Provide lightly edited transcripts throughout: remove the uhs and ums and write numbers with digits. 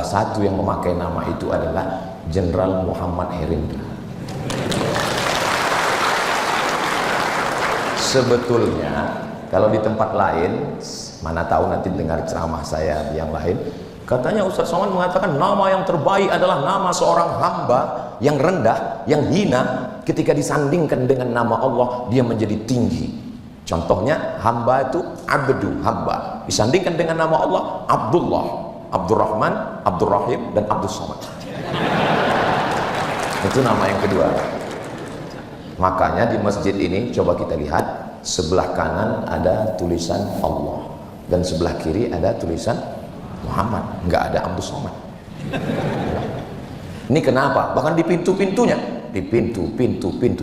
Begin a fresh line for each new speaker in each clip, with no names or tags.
Satu yang memakai nama itu adalah Jenderal Muhammad Herindra. Sebetulnya kalau di tempat lain, mana tahu nanti dengar ceramah saya yang lain, katanya Ustaz Somad mengatakan nama yang terbaik adalah nama seorang hamba yang rendah, yang hina, ketika disandingkan dengan nama Allah dia menjadi tinggi. Contohnya hamba itu abdu, hamba, disandingkan dengan nama Allah Abdullah, Abdurrahman, Abdurrahim, dan Abdus Somad. Itu nama yang kedua. Makanya di masjid ini coba kita lihat, sebelah kanan ada tulisan Allah dan sebelah kiri ada tulisan Muhammad, nggak ada Abdus Somad. Ini kenapa? Bahkan di pintu-pintunya, di pintu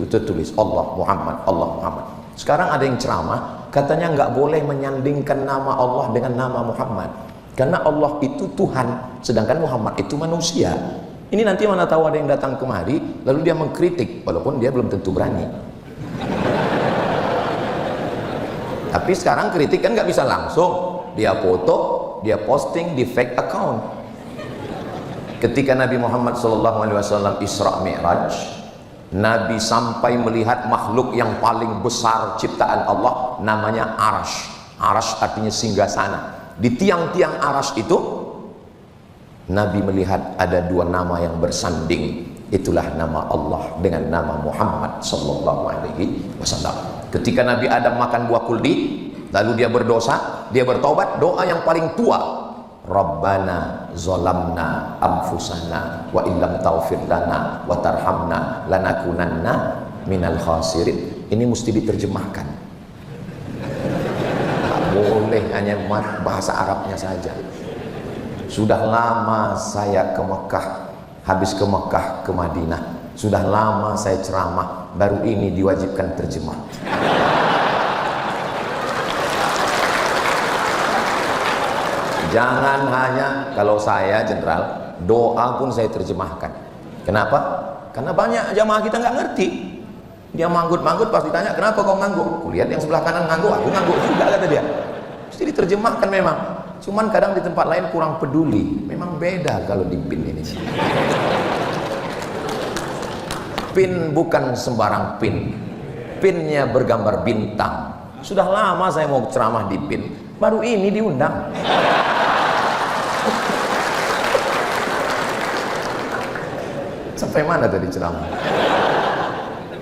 tertulis Allah Muhammad, Allah Muhammad. Sekarang ada yang ceramah katanya nggak boleh menyandingkan nama Allah dengan nama Muhammad, karena Allah itu Tuhan, sedangkan Muhammad itu manusia. Ini nanti mana tahu ada yang datang kemari lalu dia mengkritik, walaupun dia belum tentu berani. Tapi sekarang kritik kan nggak bisa langsung, dia foto, dia posting di fake account. Ketika Nabi Muhammad SAW Isra Mi'raj, Nabi sampai melihat makhluk yang paling besar ciptaan Allah, namanya Arash. Arash artinya singgasana. Di tiang-tiang Arash itu Nabi melihat ada dua nama yang bersanding. Itulah nama Allah dengan nama Muhammad SAW. Ketika Nabi Adam makan buah kuldi, lalu dia berdosa, dia bertobat, doa yang paling tua, Rabbana zolamna anfusana wa illam taufir lana wa tarhamna lanakunanna minal khasirin. Ini mesti diterjemahkan, tak boleh hanya bahasa Arabnya saja. Sudah lama saya ke Mekah, habis ke Mekah ke Madinah, sudah lama saya ceramah, baru ini diwajibkan terjemah. Jangan hanya, kalau saya jenderal, doa pun saya terjemahkan. Kenapa? Karena banyak jamaah kita nggak ngerti. Dia manggut-manggut, pas ditanya kenapa kau ngangguk? Kulihat yang sebelah kanan ngangguk, aku ngangguk juga, kata dia. Mesti diterjemahkan memang. Cuman kadang di tempat lain kurang peduli. Memang beda kalau di PIN ini. PIN bukan sembarang PIN. PIN-nya bergambar bintang. Sudah lama saya mau ceramah di PIN, baru ini diundang. Sampai mana tadi ceramah?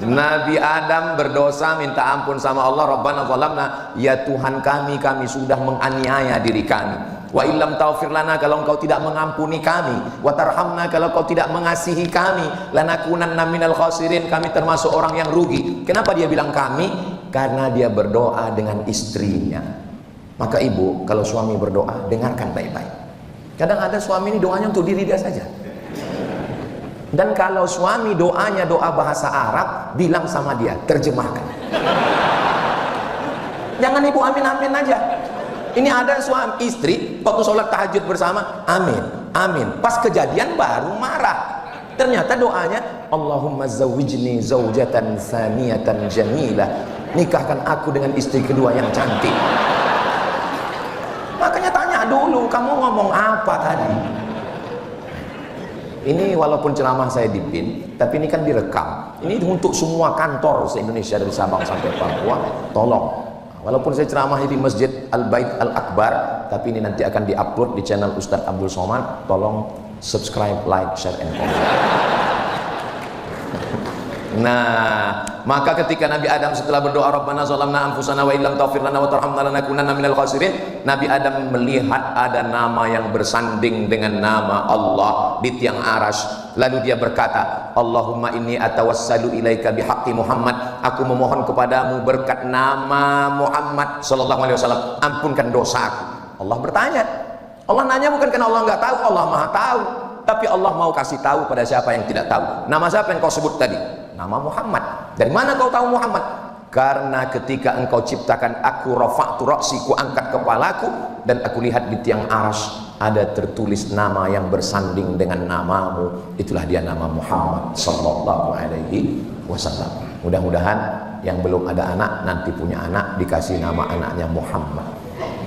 Nabi Adam berdosa, minta ampun sama Allah, Rabbana zalamna, ya Tuhan kami, kami sudah menganiaya diri kami. Wa illam taufir lana, kalau engkau tidak mengampuni kami, wa tarhamna, kalau kau tidak mengasihi kami, lanakunanna minal khasirin, kami termasuk orang yang rugi. Kenapa dia bilang kami? Karena dia berdoa dengan istrinya. Maka ibu, kalau suami berdoa, dengarkan baik-baik. Kadang ada suami ini doanya untuk diri dia saja. Dan kalau suami doanya doa bahasa Arab, bilang sama dia, terjemahkan. Jangan ibu amin-amin aja. Ini ada suami istri waktu sholat tahajud bersama, amin, amin. Pas kejadian baru marah. Ternyata doanya, Allahumma zawwijni zawjatan thaniyatan jamilah. Nikahkan aku dengan istri kedua yang cantik. Makanya tanya dulu, kamu ngomong apa tadi? Ini walaupun ceramah saya di PIN, tapi ini kan direkam. Ini untuk semua kantor se-Indonesia dari Sabang sampai Papua. Tolong, walaupun saya ceramah di Masjid Al-Bait Al-Akbar, tapi ini nanti akan diupload di channel Ustadz Abdul Somad. Tolong subscribe, like, share, and comment. Nah, maka ketika Nabi Adam setelah berdoa Rabbana zalamna anfusana wa illam taghfir lana wa tarhamna lanakunanna minal khasirin, Nabi Adam melihat ada nama yang bersanding dengan nama Allah di tiang Arash. Lalu dia berkata, Allahumma inni atawassalu ilaika bihaqqi Muhammad, aku memohon kepadamu berkat nama Muhammad sallallahu alaihi wasallam, ampunkan dosaku. Allah bertanya, Allah nanya bukan karena Allah nggak tahu, Allah maha tahu, tapi Allah mau kasih tahu pada siapa yang tidak tahu. Nama siapa yang kau sebut tadi? Nama Muhammad. Dari mana kau tahu Muhammad? Karena ketika engkau ciptakan aku, rafa'tu ra'si, ku angkat kepalaku, dan aku lihat di tiang Arash ada tertulis nama yang bersanding dengan namamu. Itulah dia nama Muhammad sallallahu alaihi wasallam. Mudah-mudahan yang belum ada anak nanti punya anak dikasih nama anaknya Muhammad.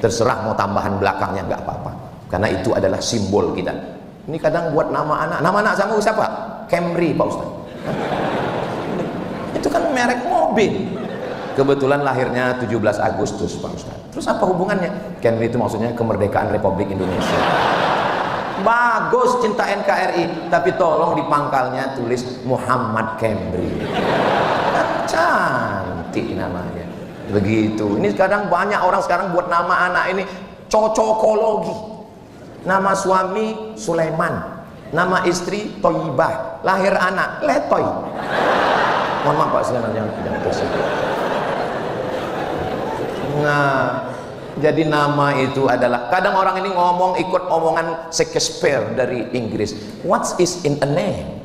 Terserah mau tambahan belakangnya nggak apa-apa, karena itu adalah simbol kita. Ini kadang buat nama anak sama siapa? Camry Pak Ustaz. Itu kan merek mobil. Kebetulan lahirnya 17 Agustus Pak Ustaz. Terus apa hubungannya? Camry itu maksudnya kemerdekaan Republik Indonesia. Bagus, cinta NKRI, tapi tolong di pangkalnya tulis Muhammad Camry. Cantik namanya. Begitu. Ini kadang banyak orang sekarang buat nama anak ini cocokologi. Nama suami Sulaiman, nama istri Toyibah, lahir anak Letoy. Mohon maaf Pak, silakan jangan tersebut. Nah, jadi nama itu adalah, kadang orang ini ngomong ikut omongan Shakespeare dari Inggris. What is in a name?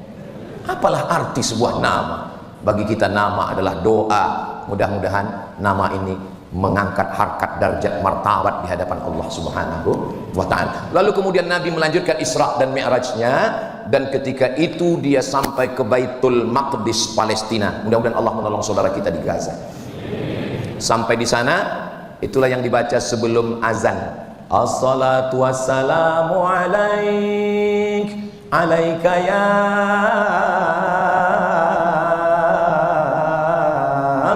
Apalah arti sebuah nama? Bagi kita nama adalah doa. Mudah-mudahan nama ini mengangkat harkat darjat martabat di hadapan Allah Subhanahu wa ta'ala. Lalu kemudian Nabi melanjutkan Isra dan Mi'rajnya, dan ketika itu dia sampai ke Baitul Maqdis Palestina. Mudah-mudahan Allah menolong saudara kita di Gaza. Sampai di sana, itulah yang dibaca sebelum azan. As-salatu wassalamu alaik, alaika ya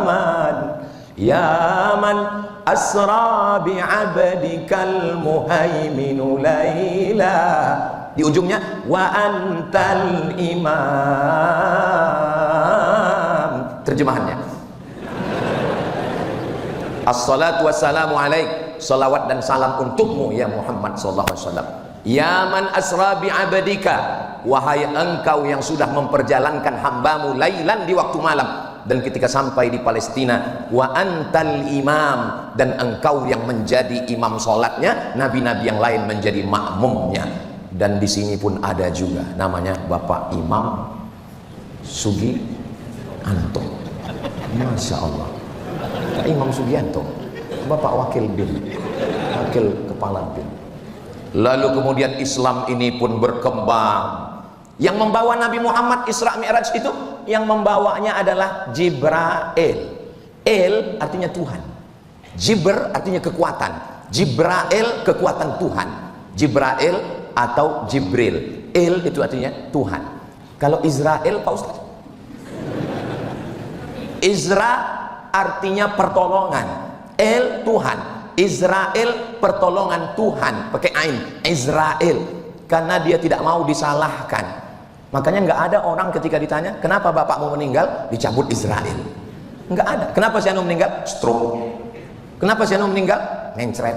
man, ya man asra bi'abdikal muhaiminu layla. Di ujungnya wa antal imam. Terjemahannya, as-salatu wassalamu alaik, salawat dan salam untukmu ya Muhammad sallallahu alaihi wasallam. Ya man asra bi'abdika, wahai engkau yang sudah memperjalankan hambamu lailan di waktu malam. Dan ketika sampai di Palestina, wa antal imam, dan engkau yang menjadi imam sholatnya, nabi-nabi yang lain menjadi makmumnya. Dan di sini pun ada juga namanya Bapak Imam Sugianto. Masya Allah, Imam Sugianto, Bapak Wakil BIN, Wakil Kepala BIN. Lalu kemudian Islam ini pun berkembang. Yang membawa Nabi Muhammad Isra Mi'raj itu, yang membawanya adalah Jibril. El artinya Tuhan, Jibr artinya kekuatan, Jibrail kekuatan Tuhan, Jibrail atau Jibril. El itu artinya Tuhan. Kalau Israel Pak Ustaz, Izra artinya pertolongan, El Tuhan, Israel pertolongan Tuhan, pakai ain, Israel, karena dia tidak mau disalahkan. Makanya nggak ada orang ketika ditanya kenapa bapakmu meninggal dicabut Israel, nggak ada. Kenapa si anu meninggal? Stroke. Kenapa si anu meninggal? Mencret.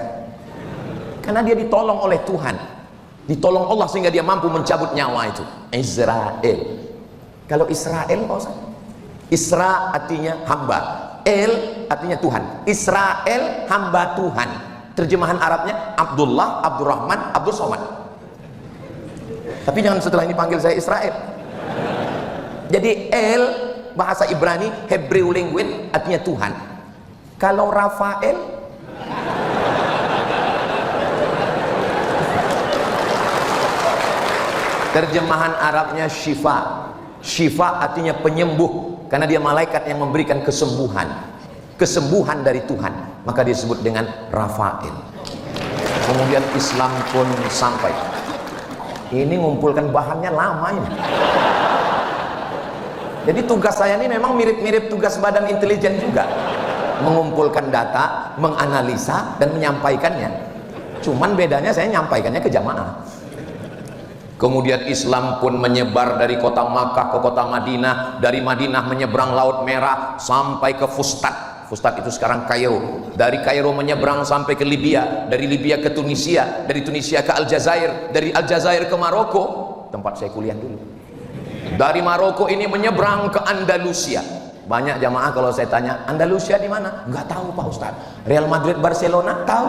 Karena dia ditolong oleh Tuhan, ditolong Allah sehingga dia mampu mencabut nyawa itu. Israel. Kalau Israel Pak Ustaz, Isra artinya hamba, El artinya Tuhan. Israel hamba Tuhan. Terjemahan Arabnya Abdullah, Abdurrahman, Abdul Somad. Tapi jangan setelah ini panggil saya Israel. Jadi El bahasa Ibrani, Hebrew language artinya Tuhan. Kalau Rafael, terjemahan Arabnya Syifa. Syifa artinya penyembuh, karena dia malaikat yang memberikan kesembuhan, kesembuhan dari Tuhan, maka disebut dengan Rafael. Kemudian Islam pun sampai. Ini ngumpulkan bahannya lama ini. Jadi tugas saya ini memang mirip-mirip tugas badan intelijen juga, mengumpulkan data, menganalisa dan menyampaikannya. Cuman bedanya saya menyampaikannya ke jamaah. Kemudian Islam pun menyebar dari kota Makkah ke kota Madinah, dari Madinah menyeberang Laut Merah sampai ke Fustat. Fustat itu sekarang Kairo. Dari Kairo menyeberang sampai ke Libya, dari Libya ke Tunisia, dari Tunisia ke Aljazair, dari Aljazair ke Maroko, tempat saya kuliah dulu. Dari Maroko ini menyeberang ke Andalusia. Banyak jamaah kalau saya tanya, Andalusia di mana? Nggak tahu Pak Ustaz. Real Madrid, Barcelona? Tahu.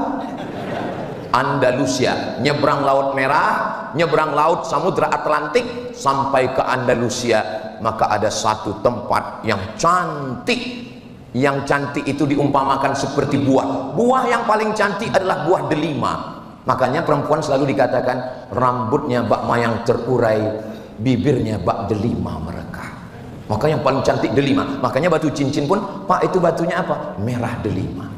Andalusia, nyebrang Laut Merah, nyebrang laut Samudra Atlantik sampai ke Andalusia. Maka ada satu tempat yang cantik. Yang cantik itu diumpamakan seperti buah. Buah yang paling cantik adalah buah delima. Makanya perempuan selalu dikatakan rambutnya bak mayang terurai, bibirnya bak delima mereka. Maka yang paling cantik delima. Makanya batu cincin pun, Pak itu batunya apa? Merah delima.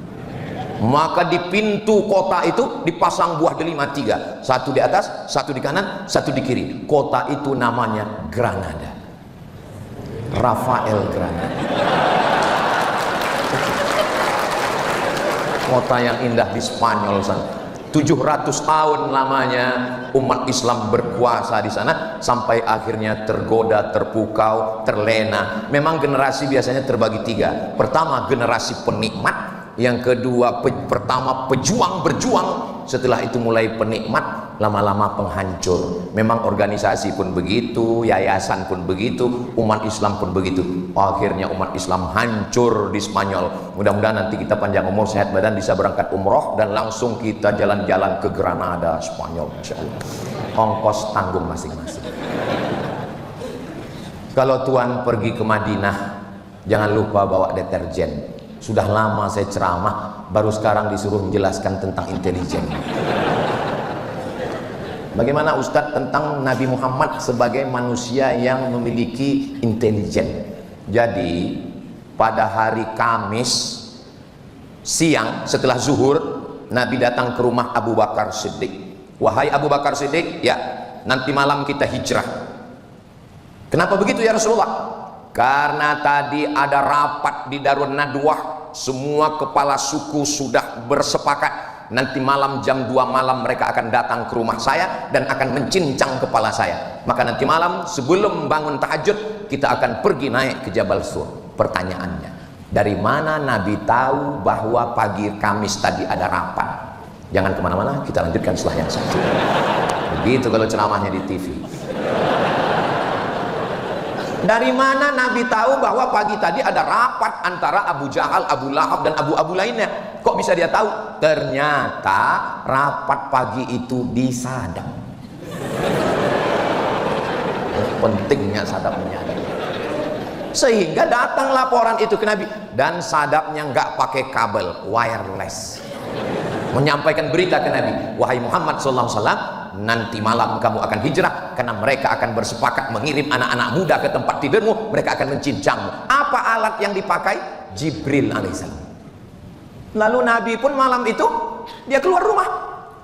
Maka di pintu kota itu dipasang buah delima 3, satu di atas, satu di kanan, satu di kiri. Kota itu namanya Granada, Rafael Granada. Kota yang indah di Spanyol sana. 700 tahun lamanya umat Islam berkuasa di sana, sampai akhirnya tergoda, terpukau, terlena. Memang generasi biasanya terbagi 3. Pertama generasi penikmat, yang kedua pertama pejuang berjuang, setelah itu mulai penikmat, lama-lama penghancur. Memang organisasi pun begitu, yayasan pun begitu, umat Islam pun begitu. Akhirnya umat Islam hancur di Spanyol. Mudah-mudahan nanti kita panjang umur, sehat badan, bisa berangkat umroh dan langsung kita jalan-jalan ke Granada, Spanyol, Masya Allah. Ongkos tanggung masing-masing. Kalau tuan pergi ke Madinah, jangan lupa bawa deterjen. Sudah lama saya ceramah, baru sekarang disuruh menjelaskan tentang intelijen. Bagaimana Ustadz tentang Nabi Muhammad sebagai manusia yang memiliki intelijen. Jadi pada hari Kamis siang setelah zuhur, Nabi datang ke rumah Abu Bakar Siddiq. Wahai Abu Bakar Siddiq, ya nanti malam kita hijrah. Kenapa begitu ya Rasulullah? Karena tadi ada rapat di Darun Nadwah, semua kepala suku sudah bersepakat nanti malam jam 2 malam mereka akan datang ke rumah saya dan akan mencincang kepala saya. Maka nanti malam sebelum bangun tahajud kita akan pergi naik ke Jabal Sur. Pertanyaannya, dari mana Nabi tahu bahwa pagi Kamis tadi ada rapat? Jangan kemana-mana, kita lanjutkan setelah yang satu. Begitu kalau ceramahnya di TV. Dari mana Nabi tahu bahwa pagi tadi ada rapat antara Abu Jahal, Abu Lahab dan Abu lainnya? Kok bisa dia tahu? Ternyata rapat pagi itu disadap. Pentingnya sadap menyadap. Sehingga datang laporan itu ke Nabi, dan sadapnya nggak pakai kabel, wireless. Menyampaikan berita ke Nabi, wahai Muhammad SAW, nanti malam kamu akan hijrah karena mereka akan bersepakat mengirim anak-anak muda ke tempat tidurmu, mereka akan mencincangmu. Apa alat yang dipakai? Jibril alaihissalam. Lalu Nabi pun malam itu dia keluar rumah.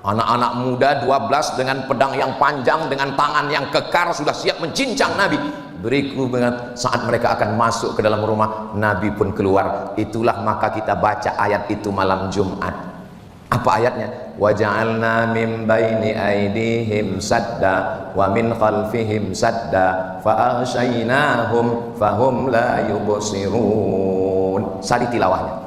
Anak-anak muda 12 dengan pedang yang panjang, dengan tangan yang kekar, sudah siap mencincang Nabi. Berikut saat mereka akan masuk ke dalam rumah, Nabi pun keluar. Itulah maka kita baca ayat itu malam Jumat. Apa ayatnya? Waja'alna min baini aydihim sadda wa min khalfihim sadda fa aghshaynahum fahum la yubsirun. Sari tilawahnya.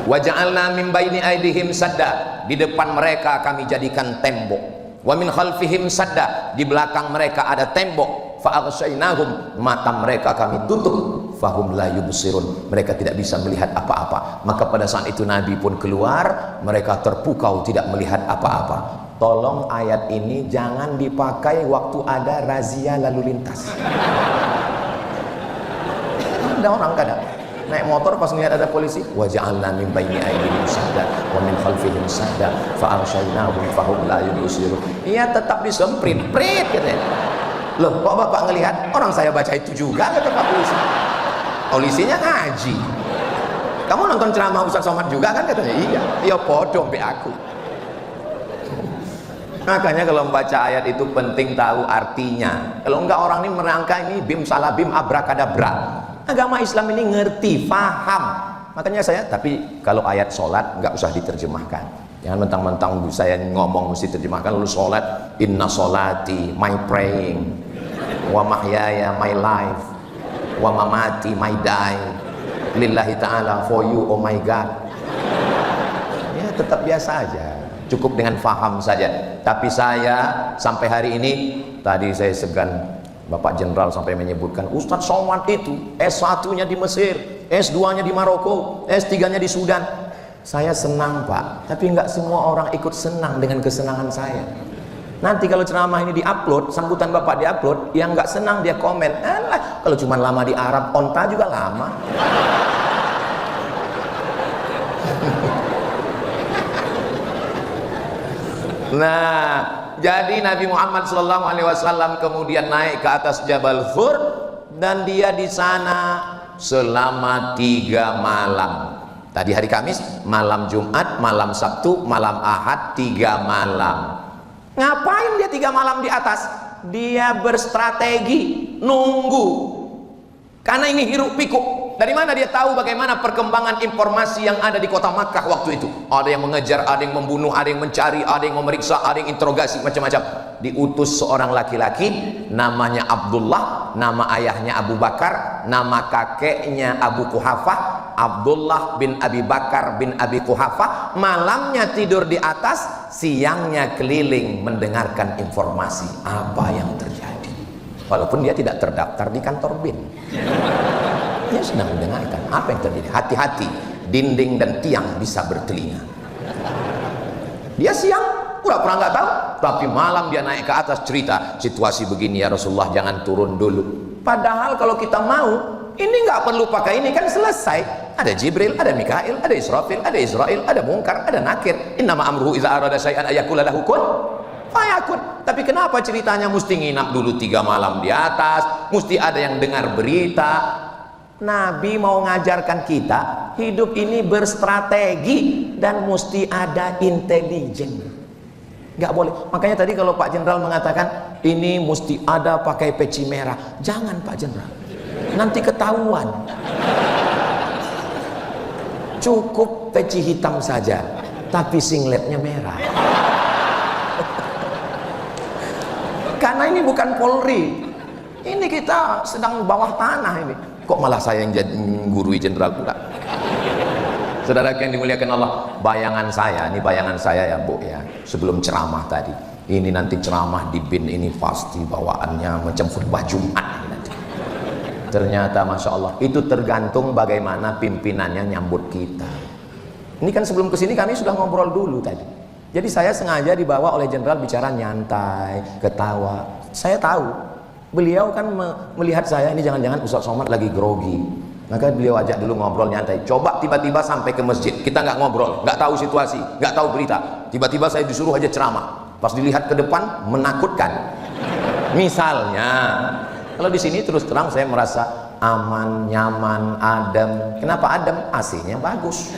Waja'alna min baini aydihim sadda, di depan mereka kami jadikan tembok. Wa min khalfihim sadda, di belakang mereka ada tembok. Fa aghshaynahum, mata mereka kami tutup. Fahum la yubsirun, mereka tidak bisa melihat apa-apa. Maka pada saat itu Nabi pun keluar, mereka terpukau tidak melihat apa-apa. Tolong ayat ini jangan dipakai waktu ada razia lalu lintas. Ada orang kadang naik motor pas ngeliat ada polisi, wa ja'alna min baini aydihim sadda wa min khalfihim sadda fa arshaynahum fahum la yubsirun. Iya tetap disemprit prit katanya. Loh kok bapak ngelihat? Orang saya baca itu juga kata Pak polisi. Polisinya ngaji. Kamu nonton ceramah Ustaz Somad juga kan? Katanya iya. Iya podo be aku. Makanya kalau membaca ayat itu penting tahu artinya. Kalau enggak orang ini merangka ini bim salah bim abrakadabra. Agama Islam ini ngerti, paham. Makanya saya, tapi kalau ayat sholat nggak usah diterjemahkan. Jangan mentang-mentang saya ngomong mesti terjemahkan lalu sholat, inna sholati, my praying, wa mahyaya, my life, wa mamati, my die, lillahi ta'ala, for you, oh my God. Ya tetap biasa aja, cukup dengan faham saja. Tapi saya sampai hari ini, tadi saya segan Bapak Jenderal sampai menyebutkan Ustadz Somad itu S1-nya di Mesir, S2-nya di Maroko, S3-nya di Sudan. Saya senang Pak, tapi nggak semua orang ikut senang dengan kesenangan saya. Nanti kalau ceramah ini diupload, sambutan Bapak diupload, yang nggak senang dia komen, alah kalau cuma lama di Arab, onta juga lama. Nah, jadi Nabi Muhammad SAW kemudian naik ke atas Jabal Thur, dan dia di sana selama 3 malam. Tadi hari Kamis, malam Jumat, malam Sabtu, malam Ahad, 3 malam. Ngapain dia 3 malam di atas? Dia berstrategi, nunggu. Karena ini hiruk pikuk. Dari mana dia tahu bagaimana perkembangan informasi yang ada di kota Makkah waktu itu? Ada yang mengejar, ada yang membunuh, ada yang mencari, ada yang memeriksa, ada yang interogasi, macam-macam. Diutus seorang laki-laki, namanya Abdullah, nama ayahnya Abu Bakar, nama kakeknya Abu Quhafah, Abdullah bin Abi Bakar bin Abi Quhafah. Malamnya tidur di atas, siangnya keliling mendengarkan informasi apa yang terjadi. Walaupun dia tidak terdaftar di kantor BIN. Dia sedang mendengarkan apa yang terjadi. Hati-hati, dinding dan tiang bisa bertelinga. Dia siang pura-pura nggak tahu, tapi malam dia naik ke atas cerita situasi begini ya Rasulullah, jangan turun dulu. Padahal kalau kita mau, ini nggak perlu pakai ini, kan selesai. Ada Jibril, ada Mikail, ada Israfil, ada Israel, ada Munkar, ada Nakir. Innama amruhu idza arada syai'an ayaqula lahu kun fayakun. Tapi kenapa ceritanya mesti nginap dulu 3 malam di atas, mesti ada yang dengar berita? Nabi mau ngajarkan kita hidup ini berstrategi dan mesti ada intelijen. Nggak boleh. Makanya tadi kalau Pak Jenderal mengatakan ini mesti ada pakai peci merah, jangan Pak Jenderal, nanti ketahuan. Cukup peci hitam saja, tapi singletnya merah. Karena ini bukan Polri, ini kita sedang bawah tanah ini. Kok malah saya yang jadi guru jenderal pula? Saudara yang dimuliakan Allah, bayangan saya, ini bayangan saya ya Bu ya, sebelum ceramah tadi, ini nanti ceramah di BIN ini pasti bawaannya macam khutbah Jumat ini nanti. Ternyata Masya Allah, itu tergantung bagaimana pimpinannya nyambut kita. Ini kan sebelum kesini kami sudah ngobrol dulu tadi. Jadi saya sengaja dibawa oleh jenderal bicara nyantai, ketawa. Saya tahu beliau kan melihat saya ini jangan-jangan Ustaz Somad lagi grogi, maka beliau ajak dulu ngobrol nyantai. Coba tiba-tiba sampai ke masjid, kita nggak ngobrol, nggak tahu situasi, nggak tahu berita, tiba-tiba saya disuruh aja ceramah. Pas dilihat ke depan menakutkan. Misalnya, kalau di sini terus terang saya merasa aman, nyaman, adem. Kenapa adem? AC-nya bagus.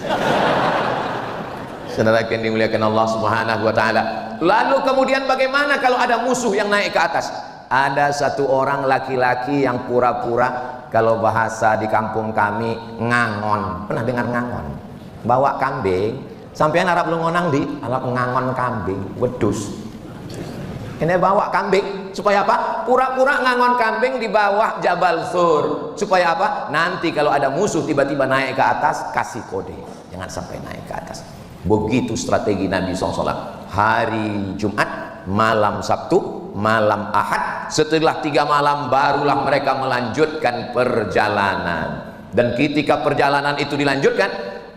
Saudara yang dimuliakan Allah Subhanahu wa taala. Lalu kemudian bagaimana kalau ada musuh yang naik ke atas? Ada satu orang laki-laki yang pura-pura, kalau bahasa di kampung kami ngangon. Pernah dengar ngangon? Bawa kambing, sampean Arab lu ngonang di Arab ngangon kambing, wedus. Ini bawa kambing supaya apa? Pura-pura ngangon kambing di bawah Jabal Sur. Supaya apa? Nanti kalau ada musuh tiba-tiba naik ke atas, kasih kode, jangan sampai naik ke atas. Begitu strategi Nabi SAW. Hari Jumat, malam Sabtu, malam Ahad, setelah 3 malam barulah mereka melanjutkan perjalanan. Dan ketika perjalanan itu dilanjutkan,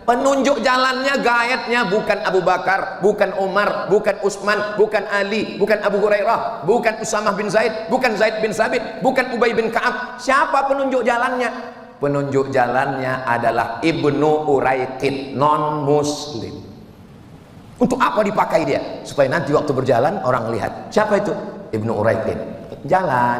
penunjuk jalannya, gaetnya bukan Abu Bakar, bukan Umar, bukan Utsman, bukan Ali, bukan Abu Hurairah, bukan Usamah bin Zaid, bukan Zaid bin Sabit, bukan Ubay bin Ka'ab. Siapa penunjuk jalannya? Penunjuk jalannya adalah Ibnu Uraiqid, non muslim. Untuk apa dipakai dia? Supaya nanti waktu berjalan orang lihat. Siapa itu? Ibnu Uraiqid. Jalan.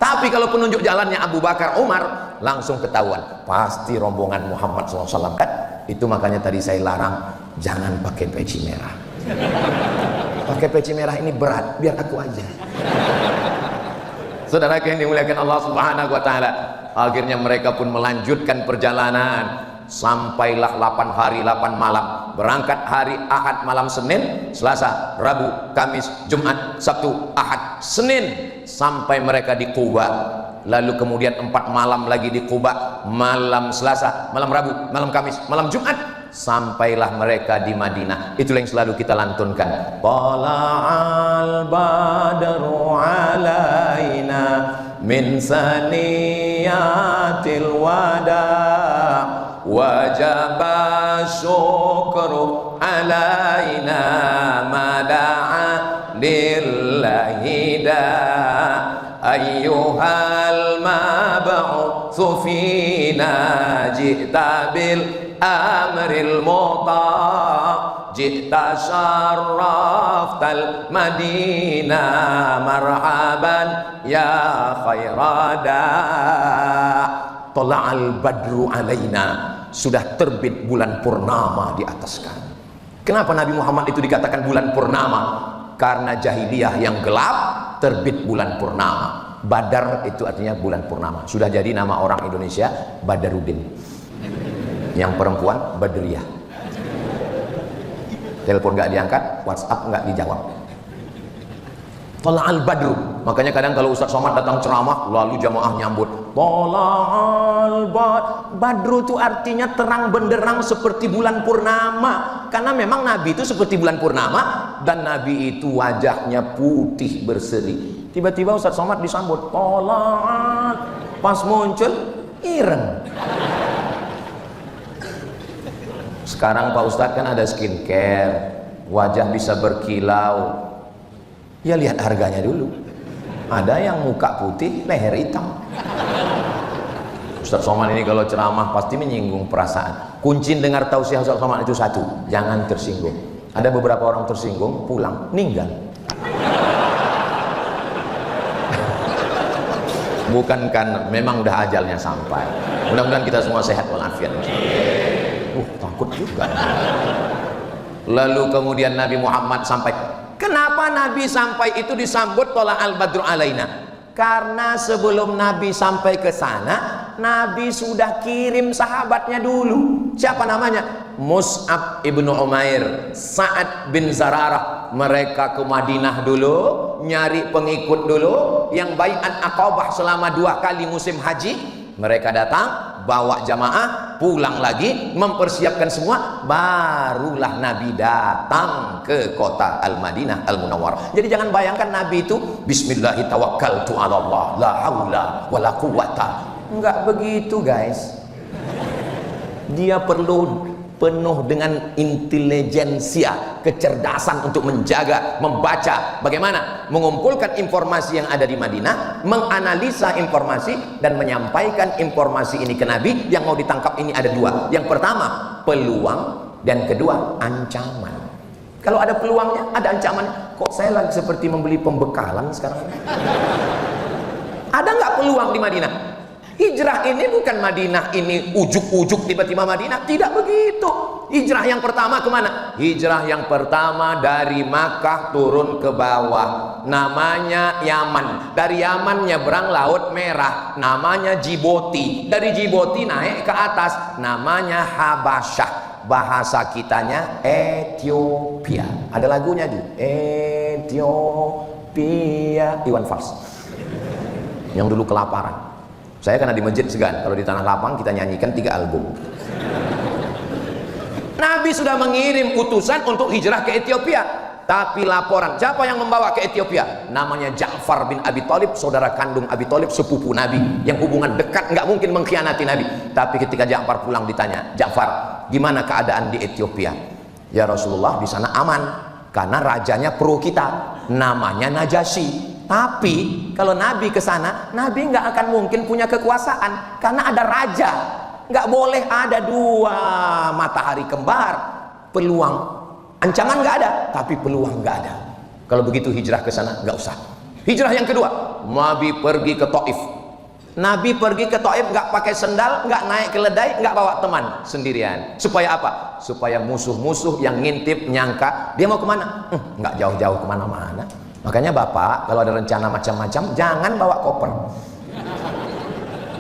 Tapi kalau penunjuk jalannya Abu Bakar, Umar, langsung ketahuan. Pasti rombongan Muhammad SAW kan? Itu makanya tadi saya larang, jangan pakai peci merah. Pakai peci merah ini berat, biar aku aja. Saudara yang dimuliakan Allah Subhanahu wa taala, akhirnya mereka pun melanjutkan perjalanan. Sampailah 8 hari 8 malam. Berangkat hari Ahad malam Senin, Selasa, Rabu, Kamis, Jumat, Sabtu, Ahad, Senin, sampai mereka di Quba. Lalu kemudian 4 malam lagi di Quba, malam Selasa, malam Rabu, malam Kamis, malam Jumat, sampailah mereka di Madinah. Itulah yang selalu kita lantunkan. Tala'al badru alaina min saniyatil wada' wajaba syukru alaina mada'a lillahi da ayyuhal mab'utsu fina ji'ta bil amril muta' ji'ta syarraftal madinah marhaban ya khairada. Tala'al badru alaina, sudah terbit bulan purnama di atas kami. Kenapa Nabi Muhammad itu dikatakan bulan purnama? Karena jahiliyah yang gelap terbit bulan purnama. Badar itu artinya bulan purnama. Sudah jadi nama orang Indonesia Badarudin. Yang perempuan Badriyah. Telepon nggak diangkat, WhatsApp nggak dijawab. Tola'al badru. Makanya kadang kalau Ustaz Somad datang ceramah, lalu jamaah nyambut. Tola'al badru itu artinya terang benderang seperti bulan purnama. Karena memang Nabi itu seperti bulan purnama, dan Nabi itu wajahnya putih berseri. Tiba-tiba Ustaz Somad disambut. Tola'al. Pas muncul, ireng. Sekarang Pak Ustadz kan ada skincare, wajah bisa berkilau. Ya lihat harganya dulu. Ada yang muka putih, leher hitam. Ustadz Somad ini kalau ceramah pasti menyinggung perasaan. Kunci dengar tausiah Ustadz Somad itu satu, jangan tersinggung. Ada beberapa orang tersinggung, pulang, meninggal. Bukan kan, memang udah ajalnya sampai. Mudah-mudahan kita semua sehat walafiat. Takut juga. Lalu kemudian Nabi Muhammad sampai. Kenapa Nabi sampai itu disambut tola al-badru alaina? Karena sebelum Nabi sampai ke sana, Nabi sudah kirim sahabatnya dulu. Siapa namanya? Mus'ab ibnu Umair, Sa'ad bin Zararah. Mereka ke Madinah dulu, nyari pengikut dulu, yang baiat Aqabah selama 2 kali musim haji. Mereka datang, bawa jamaah, pulang lagi, mempersiapkan semua, barulah Nabi datang ke kota Al-Madinah Al-Munawwarah. Jadi jangan bayangkan Nabi itu bismillahi tawakkaltu ala Allah, la haula wala quwata. Enggak begitu, guys. Dia perlu penuh dengan intelijensia, kecerdasan untuk menjaga, membaca, bagaimana mengumpulkan informasi yang ada di Madinah, menganalisa informasi dan menyampaikan informasi ini ke Nabi. Yang mau ditangkap ini ada 2. Yang pertama peluang, dan kedua ancaman. Kalau ada peluangnya, ada ancaman. Kok saya lagi seperti membeli pembekalan sekarang? Ada nggak peluang di Madinah? Hijrah ini bukan Madinah ini ujuk-ujuk tiba-tiba Madinah, tidak begitu. Hijrah yang pertama kemana? Hijrah yang pertama dari Makkah turun ke bawah, namanya Yaman. Dari Yaman nyebrang Laut Merah, namanya Djibouti. Dari Djibouti naik ke atas, namanya Habasyah. Bahasa kitanya Ethiopia. Ada lagunya di Ethiopia, Iwan Fals yang dulu kelaparan. Saya karena di masjid segan, kalau di tanah lapang kita nyanyikan 3 album. Nabi sudah mengirim utusan untuk hijrah ke Ethiopia, tapi laporan siapa yang membawa ke Ethiopia? Namanya Ja'far bin Abi Thalib, saudara kandung Abi Thalib, sepupu Nabi, yang hubungan dekat, nggak mungkin mengkhianati Nabi. Tapi ketika Ja'far pulang ditanya, Ja'far, gimana keadaan di Ethiopia? Ya Rasulullah, di sana aman, karena rajanya pro kita, namanya Najasyi. Tapi kalau Nabi ke sana, Nabi nggak akan mungkin punya kekuasaan karena ada raja. Nggak boleh ada 2 matahari kembar. Peluang, ancaman nggak ada, tapi peluang nggak ada. Kalau begitu hijrah ke sana nggak usah. Hijrah yang kedua, Nabi pergi ke Taif. Nabi pergi ke Taif nggak pakai sendal, nggak naik keledai, nggak bawa teman, sendirian. Supaya apa? Supaya musuh-musuh yang ngintip nyangka dia mau kemana? Nggak jauh-jauh kemana-mana. Makanya bapak kalau ada rencana macam-macam jangan bawa koper,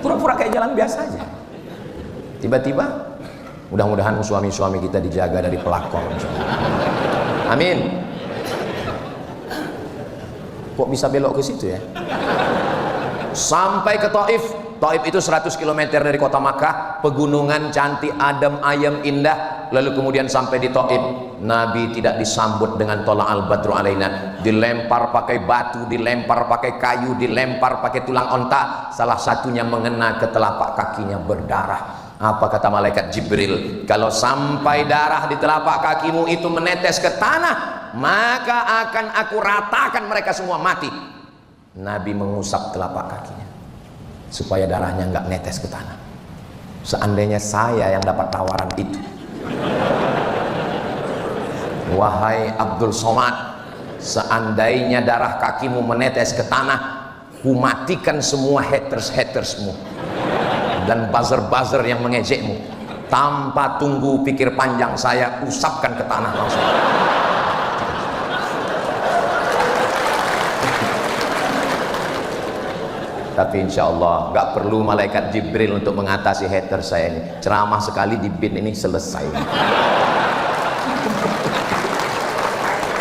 pura-pura kayak jalan biasa aja. Tiba-tiba mudah-mudahan suami-suami kita dijaga dari pelakor. Amin. Kok bisa belok ke situ ya? Sampai ke Taif. Taif itu 100 km dari kota Makkah, pegunungan cantik, adem ayem, indah. Lalu kemudian sampai di Taif, Nabi tidak disambut dengan tola al-badru alaina, dilempar pakai batu, dilempar pakai kayu, dilempar pakai tulang onta, salah satunya mengena ke telapak kakinya, berdarah. Apa kata malaikat Jibril? Kalau sampai darah di telapak kakimu itu menetes ke tanah, maka akan aku ratakan mereka semua mati. Nabi mengusap telapak kakinya supaya darahnya nggak netes ke tanah. Seandainya saya yang dapat tawaran itu, wahai Abdul Somad, seandainya darah kakimu menetes ke tanah, ku matikan semua haters-hatersmu dan buzzer-buzzer yang mengejekmu. Tanpa tunggu pikir panjang, saya usapkan ke tanah langsung. Tapi insya Allah nggak perlu malaikat Jibril untuk mengatasi hater saya ini. Ceramah sekali di bin ini selesai.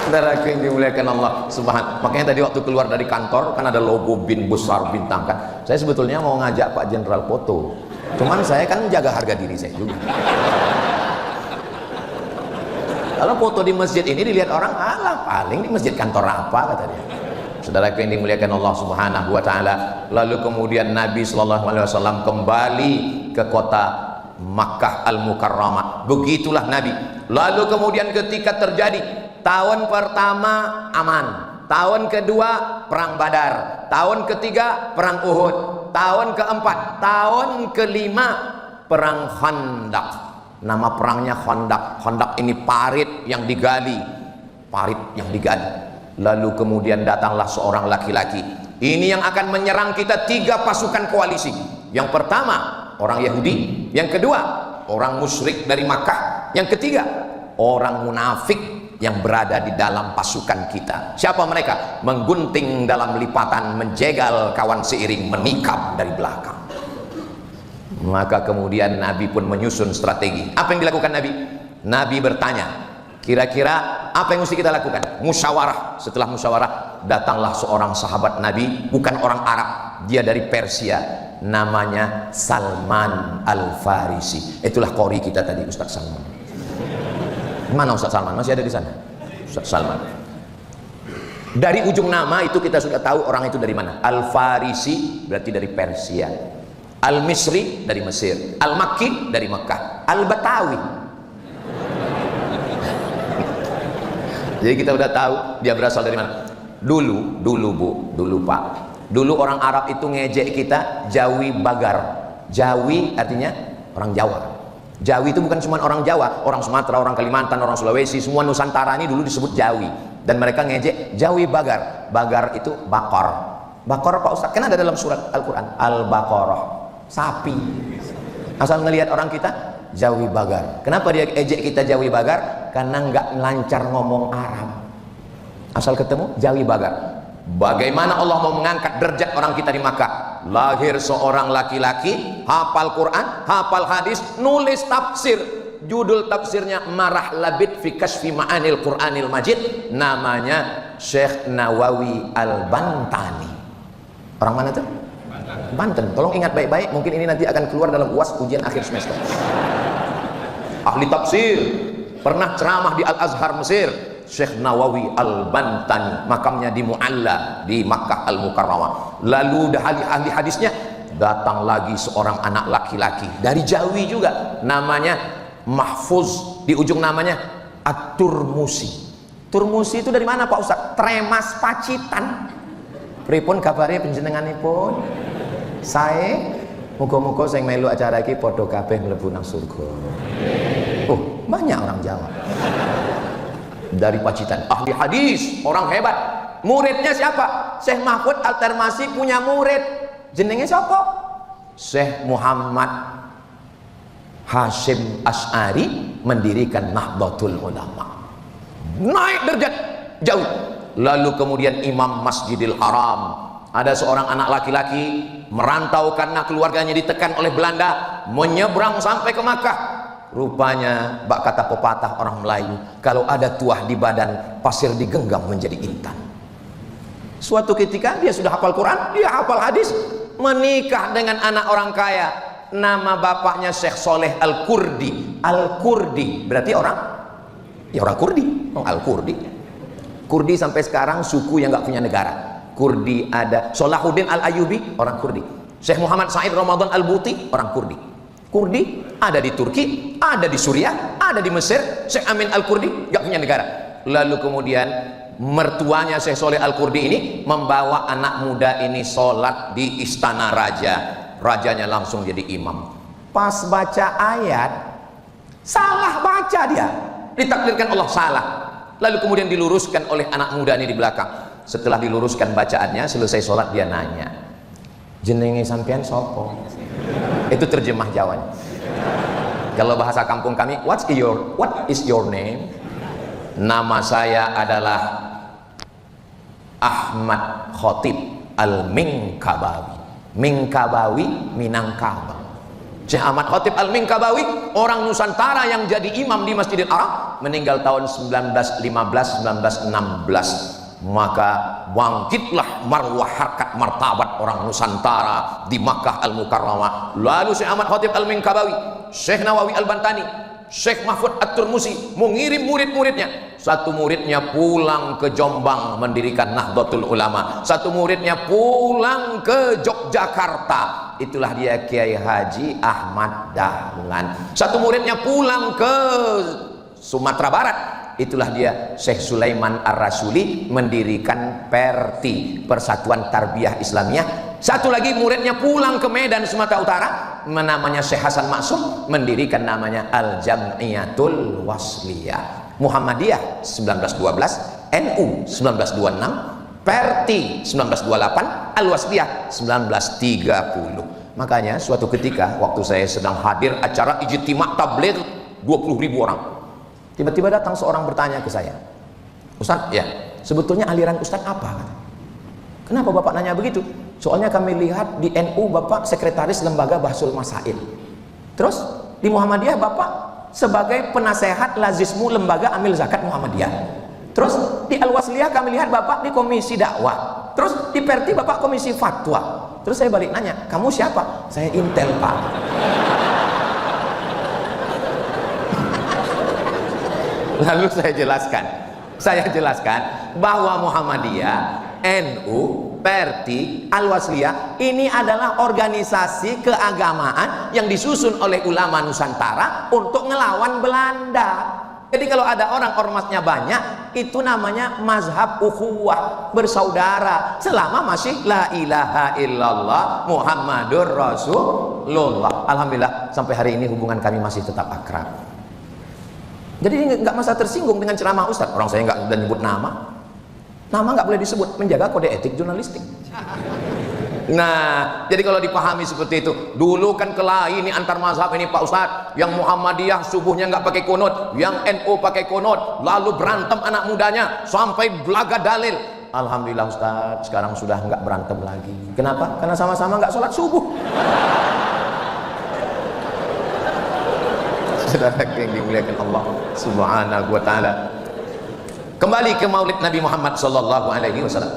Saudaraku yang dimuliakan Allah Subhanahu. Makanya tadi waktu keluar dari kantor kan ada logo bin besar bintang kan. Saya sebetulnya mau ngajak Pak Jenderal foto. Cuman saya kan jaga harga diri saya juga. Kalau foto di masjid ini dilihat orang, alah paling di masjid kantor apa kata dia. Saudaraku yang dimuliakan Allah Subhanahu wa taala. Lalu kemudian Nabi sallallahu alaihi wasallam kembali ke kota Makkah Al-Mukarramah. Begitulah Nabi. Lalu kemudian ketika terjadi tahun pertama aman, tahun kedua perang Badar, tahun ketiga perang Uhud, tahun keempat, tahun kelima perang Khandaq. Nama perangnya Khandaq. Khandaq ini parit yang digali, parit yang digali. Lalu kemudian datanglah seorang laki-laki. Ini yang akan menyerang kita 3 pasukan koalisi. Yang pertama orang Yahudi, yang kedua orang musyrik dari Makkah, yang ketiga orang munafik yang berada di dalam pasukan kita. Siapa mereka? Menggunting dalam lipatan, menjegal kawan seiring, menikam dari belakang. Maka kemudian Nabi pun menyusun strategi. Apa yang dilakukan Nabi? Nabi bertanya, kira-kira apa yang mesti kita lakukan? Musyawarah. Setelah musyawarah, datanglah seorang sahabat Nabi, bukan orang Arab, dia dari Persia, namanya Salman Al-Farisi. Itulah qori kita tadi, Ustaz Salman. Mana Ustaz Salman? Masih ada di sana? Ustaz Salman. Dari ujung nama itu kita sudah tahu orang itu dari mana. Al-Farisi berarti dari Persia, Al-Misri dari Mesir, Al-Makki dari Mekah, Al-Batawi. Jadi kita udah tahu dia berasal dari mana. Dulu Bu, dulu Pak, dulu orang Arab itu ngejek kita Jawi Bagar. Jawi artinya orang Jawa. Jawi itu bukan cuma orang Jawa, orang Sumatera, orang Kalimantan, orang Sulawesi, semua Nusantara ini dulu disebut Jawi. Dan mereka ngejek Jawi Bagar. Bagar itu bakor. Bakor Pak Ustaz, kan ada dalam surat Al-Quran, Al-Baqarah, sapi. Asal ngelihat orang kita Jawi Bagar. Kenapa dia ejek kita Jawi Bagar? Karena nggak lancar ngomong Arab. Asal ketemu Jawi Bagar. Bagaimana Allah mau mengangkat derajat orang kita di Makkah? Lahir seorang laki-laki, hafal Quran, hafal hadis, nulis tafsir. Judul tafsirnya Marah Labid fi Kashfi Ma'anil Quranil Majid. Namanya Syekh Nawawi Al-Bantani. Orang mana tuh? Banten. Tolong ingat baik-baik, mungkin ini nanti akan keluar dalam UAS ujian akhir semester. Ahli tafsir, pernah ceramah di Al-Azhar Mesir. Syekh Nawawi Al-Bantani, makamnya di Mu'alla di Makkah Al-Mukarramah. Lalu ahli hadisnya, datang lagi seorang anak laki-laki dari Jawi juga, namanya Mahfuz, di ujung namanya At-Turmusi. Turmusi itu dari mana Pak Ustaz? Tremas Pacitan. Pripun kabare panjenenganipun? Saya muga-muga sing melu acara iki padha kabeh mlebu nang surga. Oh, banyak orang Jawa dari Pacitan, ahli hadis, orang hebat. Muridnya siapa? Syekh Mahfud Al-Tarmasi punya murid, jenenge siapa? Syekh Muhammad Hashim Asy'ari mendirikan Nahdlatul Ulama, naik derajat jauh. Lalu kemudian Imam Masjidil Haram, ada seorang anak laki-laki merantau karena keluarganya ditekan oleh Belanda, menyeberang sampai ke Makkah. Rupanya bak kata pepatah orang Melayu, kalau ada tuah di badan, pasir digenggam menjadi intan. Suatu ketika dia sudah hafal Quran, dia hafal hadis, menikah dengan anak orang kaya. Nama bapaknya Syekh Soleh Al-Kurdi. Al-Kurdi berarti orang, ya orang Kurdi. Al-Kurdi. Kurdi sampai sekarang suku yang nggak punya negara. Kurdi ada. Salahuddin Al-Ayyubi orang Kurdi. Syekh Muhammad Said Ramadan Al-Buti orang Kurdi. Kurdi ada di Turki, ada di Suriah, ada di Mesir. Syekh Amin Al-Kurdi nggak punya negara. Lalu kemudian mertuanya Syekh Soleh Al-Kurdi ini membawa anak muda ini sholat di istana raja. Rajanya langsung jadi imam. Pas baca ayat, salah baca dia. Ditakdirkan Allah salah. Lalu kemudian diluruskan oleh anak muda ini di belakang. Setelah diluruskan bacaannya, selesai sholat dia nanya, jenenge sampean sopo? Itu terjemah Jawanya. Kalau bahasa kampung kami, what is your name? Nama saya adalah Ahmad Khotib Al-Minkabawi. Minkabawi, Minangkabau. Syekh Ahmad Khotib Al-Minkabawi, orang Nusantara yang jadi imam di Masjidil Haram, meninggal tahun 1915-1916. Maka bangkitlah marwah harkat martabat orang Nusantara di Makkah Al-Mukarramah. Lalu Syekh Ahmad Khotib Al-Minkabawi, Syekh Nawawi Al-Bantani, Syekh Mahfud At-Turmusi mengirim murid-muridnya. Satu muridnya pulang ke Jombang mendirikan Nahdlatul Ulama, satu muridnya pulang ke Yogyakarta, itulah dia Kiai Haji Ahmad Dahlan. Satu muridnya pulang ke Sumatera Barat, itulah dia Syekh Sulaiman Ar-Rasuli mendirikan PERTI, Persatuan Tarbiyah Islamiyah. Satu lagi muridnya pulang ke Medan Sumatera Utara, namanya Syekh Hasan Maksum, mendirikan namanya Al-Jam'iyatul Wasliyah. Muhammadiyah 1912, NU 1926, PERTI 1928, Al-Wasliyah 1930. Makanya suatu ketika waktu saya sedang hadir acara ijtima' tabligh 20.000 orang, tiba-tiba datang seorang bertanya ke saya, Ustaz, ya sebetulnya aliran Ustaz apa? Kenapa Bapak nanya begitu? Soalnya kami lihat di NU Bapak sekretaris lembaga Bahsul Masail, terus di Muhammadiyah Bapak sebagai penasehat lazismu lembaga amil zakat Muhammadiyah, terus di Al-Wasliyah kami lihat Bapak di komisi dakwah, terus di PERTI Bapak komisi fatwa. Terus saya balik nanya, kamu siapa? Saya Intel, Pak. Lalu saya jelaskan bahwa Muhammadiyah, NU, PERTI, Al-Wasliyah ini adalah organisasi keagamaan yang disusun oleh ulama Nusantara untuk ngelawan Belanda. Jadi kalau ada orang ormasnya banyak, itu namanya mazhab ukhuwah, bersaudara, selama masih la ilaha illallah Muhammadur Rasulullah. Alhamdulillah sampai hari ini hubungan kami masih tetap akrab. Jadi nggak masa tersinggung dengan ceramah Ustaz. Orang saya nggak udah nyebut nama nggak boleh disebut, menjaga kode etik jurnalistik. Nah, jadi kalau dipahami seperti itu, dulu kan kelahi ini antar mazhab ini Pak Ustadz, yang Muhammadiyah subuhnya nggak pakai kunut, yang NU pakai kunut, lalu berantem anak mudanya sampai belaga dalil. Alhamdulillah Ustadz, sekarang sudah nggak berantem lagi. Kenapa? Karena sama-sama nggak sholat subuh. Saudara yang dimuliakan Allah Subhanahu wa Ta'ala, kembali ke Maulid Nabi Muhammad sallallahu alaihi wasallam,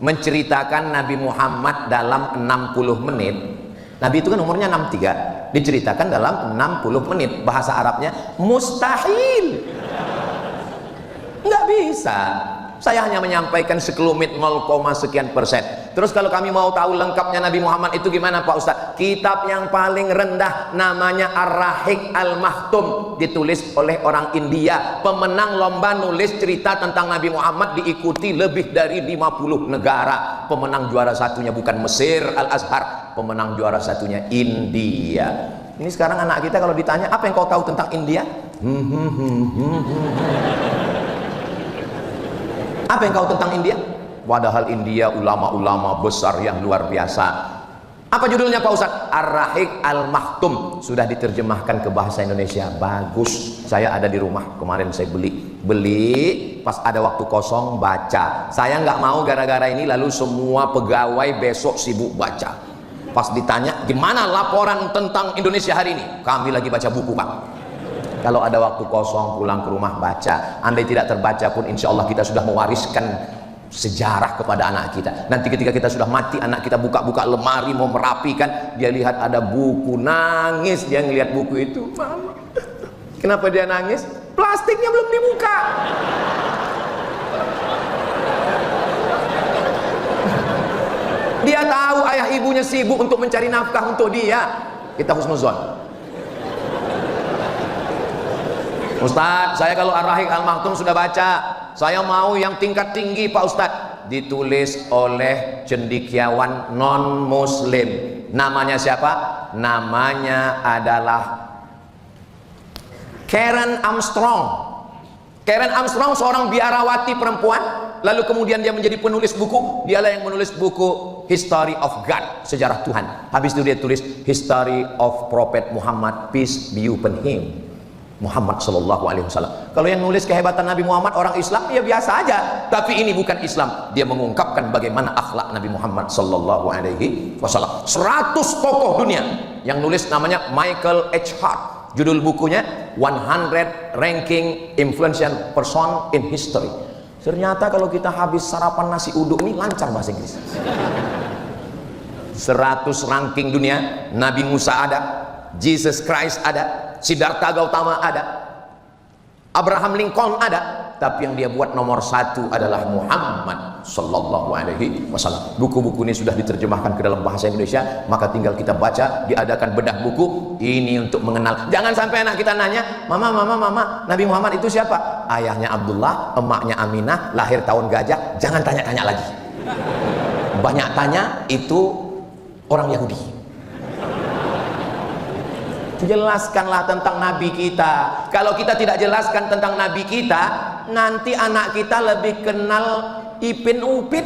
menceritakan Nabi Muhammad dalam 60 menit. Nabi itu kan umurnya 63, diceritakan dalam 60 menit. Bahasa Arabnya mustahil, nggak bisa. Saya hanya menyampaikan sekelumit 0, sekian persen. Terus kalau kami mau tahu lengkapnya Nabi Muhammad itu gimana Pak Ustadz? Kitab yang paling rendah namanya Ar-Rahiq Al-Maktum, ditulis oleh orang India. Pemenang lomba nulis cerita tentang Nabi Muhammad diikuti lebih dari 50 negara. Pemenang juara satunya bukan Mesir, Al-Azhar. Pemenang juara satunya India. Ini sekarang anak kita kalau ditanya, apa yang kau tahu tentang India? Apa yang kau tentang India? Padahal India ulama-ulama besar yang luar biasa. Apa judulnya Pak Ustadz? Ar-Rahiq Al-Maktum. Sudah diterjemahkan ke bahasa Indonesia. Bagus. Saya ada di rumah. Kemarin saya beli. Pas ada waktu kosong baca. Saya nggak mau gara-gara ini lalu semua pegawai besok sibuk baca. Pas ditanya, gimana laporan tentang Indonesia hari ini? Kami lagi baca buku Pak. Kalau ada waktu kosong pulang ke rumah baca. Andai tidak terbaca pun insya Allah kita sudah mewariskan sejarah kepada anak kita. Nanti ketika kita sudah mati, anak kita buka-buka lemari mau merapikan, dia lihat ada buku, nangis dia ngelihat buku itu. Mama, kenapa dia nangis? Plastiknya belum dibuka. Dia tahu ayah ibunya sibuk untuk mencari nafkah untuk dia. Kita husnuzon. Ustadz, saya kalau Ar-Rahiq Al-Maktum sudah baca, saya mau yang tingkat tinggi Pak Ustadz. Ditulis oleh cendekiawan non muslim. Namanya siapa? Namanya adalah Karen Armstrong. Karen Armstrong seorang biarawati perempuan lalu kemudian dia menjadi penulis buku. Dialah yang menulis buku History of God, sejarah Tuhan. Habis itu dia tulis History of Prophet Muhammad, peace be upon him, Muhammad sallallahu alaihi wasallam. Kalau yang nulis kehebatan Nabi Muhammad orang Islam, ya biasa aja. Tapi ini bukan Islam. Dia mengungkapkan bagaimana akhlak Nabi Muhammad sallallahu alaihi wasallam. 100 tokoh dunia yang nulis, namanya Michael H. Hart. Judul bukunya 100 Ranking Influential Person in History. Ternyata kalau kita habis sarapan nasi uduk ini lancar bahasa Inggris. 100 ranking dunia. Nabi Musa ada, Jesus Christ ada, Siddhartha Gautama ada, Abraham Lincoln ada, tapi yang dia buat nomor 1 adalah Muhammad sallallahu alaihi wasallam. Buku-buku ini sudah diterjemahkan ke dalam bahasa Indonesia, maka tinggal kita baca. Diadakan bedah buku ini untuk mengenal. Jangan sampai anak kita nanya, mama, Nabi Muhammad itu siapa? Ayahnya Abdullah, emaknya Aminah, lahir tahun gajah. Jangan tanya-tanya lagi. Banyak tanya, itu orang Yahudi. Jelaskanlah tentang Nabi kita. Kalau kita tidak jelaskan tentang Nabi kita, nanti anak kita lebih kenal Ipin Upin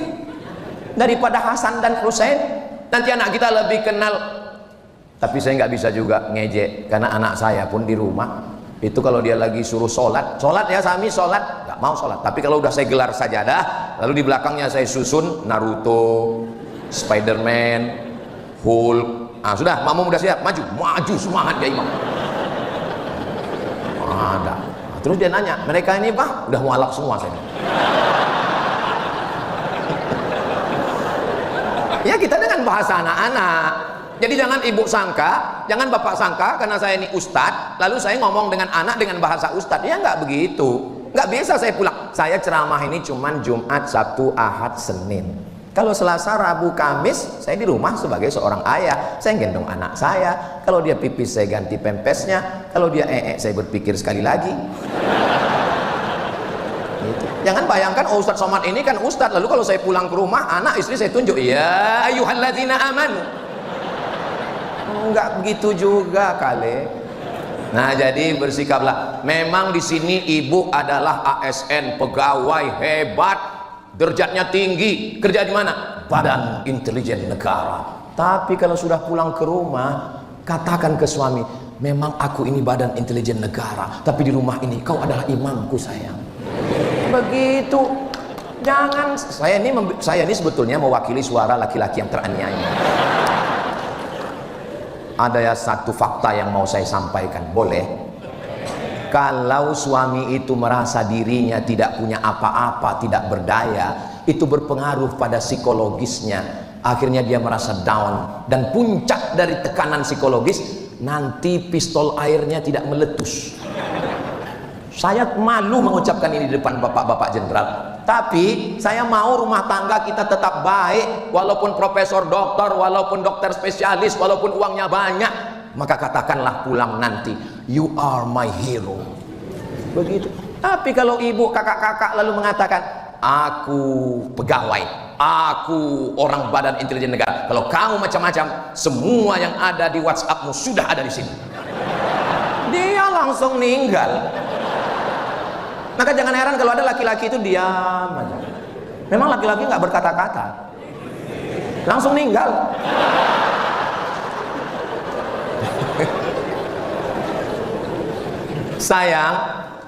daripada Hasan dan Husain. Nanti anak kita lebih kenal. Tapi saya nggak bisa juga ngejek, karena anak saya pun di rumah itu kalau dia lagi suruh sholat ya Sami, sholat, nggak mau sholat. Tapi kalau udah saya gelar sajadah, lalu di belakangnya saya susun Naruto, Spiderman, Hulk. Ah, sudah, makmum udah siap, maju semangat ya imam. Ada. Terus dia nanya, mereka ini Pak udah mualaf semua saya. Ya kita dengan bahasa anak-anak. Jadi jangan ibu sangka, jangan bapak sangka karena saya ini ustadz, lalu saya ngomong dengan anak dengan bahasa ustadz. Ya nggak begitu. Nggak biasa saya pulang. Saya ceramah ini cuman Jumat, Sabtu, Ahad, Senin. Kalau Selasa, Rabu, Kamis, saya di rumah sebagai seorang ayah. Saya gendong anak saya. Kalau dia pipis, saya ganti pempesnya. Kalau dia saya berpikir sekali lagi. Gitu. Jangan bayangkan, oh Ustadz Somad ini kan Ustadz. Lalu kalau saya pulang ke rumah, anak istri saya tunjuk, ya ayyuhalladzina amanu. Enggak begitu juga kali. Nah, jadi bersikaplah. Memang di sini ibu adalah ASN, pegawai hebat. Derajatnya tinggi, kerja di mana? Badan Intelijen Negara. Tapi kalau sudah pulang ke rumah, katakan ke suami, memang aku ini Badan Intelijen Negara, tapi di rumah ini kau adalah imamku sayang. Begitu. Jangan, saya ini sebetulnya mewakili suara laki-laki yang teraniaya. Ada ya satu fakta yang mau saya sampaikan, boleh? Kalau suami itu merasa dirinya tidak punya apa-apa, tidak berdaya, itu berpengaruh pada psikologisnya. Akhirnya dia merasa down. Dan puncak dari tekanan psikologis, nanti pistol airnya tidak meletus. Saya malu mengucapkan ini di depan bapak-bapak jenderal. Tapi saya mau rumah tangga kita tetap baik. Walaupun profesor doktor, walaupun dokter spesialis, walaupun uangnya banyak, maka katakanlah pulang nanti, you are my hero. Begitu. Tapi kalau ibu, kakak-kakak lalu mengatakan, aku pegawai, aku orang Badan Intelijen Negara, kalau kamu macam-macam, semua yang ada di WhatsAppmu sudah ada di sini. Dia langsung meninggal. Maka jangan heran kalau ada laki-laki itu diam aja. Memang laki-laki nggak berkata-kata, langsung meninggal. Sayang,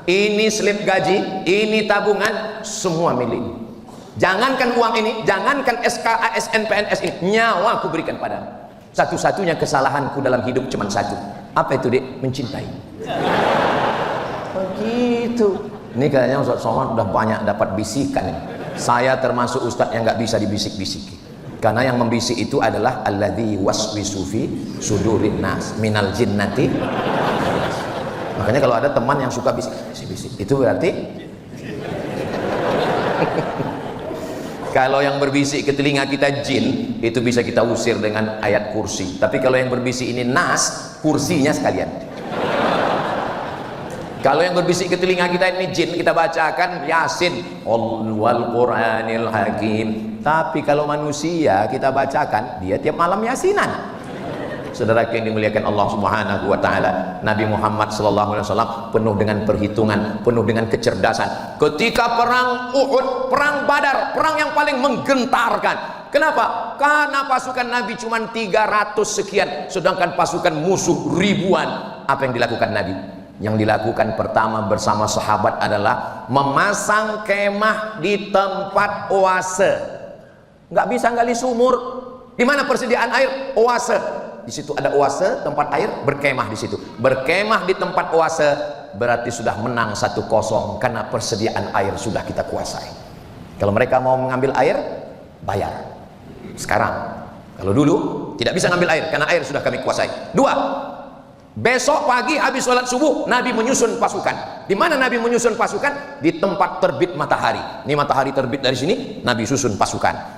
ini slip gaji, ini tabungan, semua milik. Jangankan uang ini, jangankan SK, ASN, PNS ini, nyawa aku berikan padamu. Satu-satunya kesalahanku dalam hidup cuma satu. Apa itu, Dik? Mencintai. Begitu. Ini kayaknya Ustaz Somad udah banyak dapat bisikan. Saya termasuk ustadz yang nggak bisa dibisik-bisiki. Karena yang membisik itu adalah alladzi waswisu fi sudurin nas minal jinnati. Makanya kalau ada teman yang suka bisik-bisik, itu berarti kalau yang berbisik ke telinga kita jin, itu bisa kita usir dengan ayat kursi. Tapi kalau yang berbisik ini nas, kursinya sekalian. Kalau yang berbisik ke telinga kita ini jin, kita bacakan Yasin wal Qur'anil Hakim. Tapi kalau manusia kita bacakan, dia tiap malam Yasinan. Saudara yang dimuliakan Allah Subhanahu wa taala, Nabi Muhammad sallallahu alaihi wasallam penuh dengan perhitungan, penuh dengan kecerdasan. Ketika perang Uhud, perang Badar, perang yang paling menggentarkan. Kenapa? Karena pasukan Nabi cuma 300 sekian, sedangkan pasukan musuh ribuan. Apa yang dilakukan Nabi? Yang dilakukan pertama bersama sahabat adalah memasang kemah di tempat oase. Nggak bisa gali sumur. Di mana persediaan air? Oase. Di situ ada oase, tempat air, berkemah di situ. Berkemah di tempat oase berarti sudah menang 1-0 karena persediaan air sudah kita kuasai. Kalau mereka mau mengambil air, bayar. Sekarang, kalau dulu tidak bisa ngambil air karena air sudah kami kuasai. 2. Besok pagi habis sholat subuh, Nabi menyusun pasukan. Di mana Nabi menyusun pasukan? Di tempat terbit matahari. Ini matahari terbit dari sini, Nabi susun pasukan.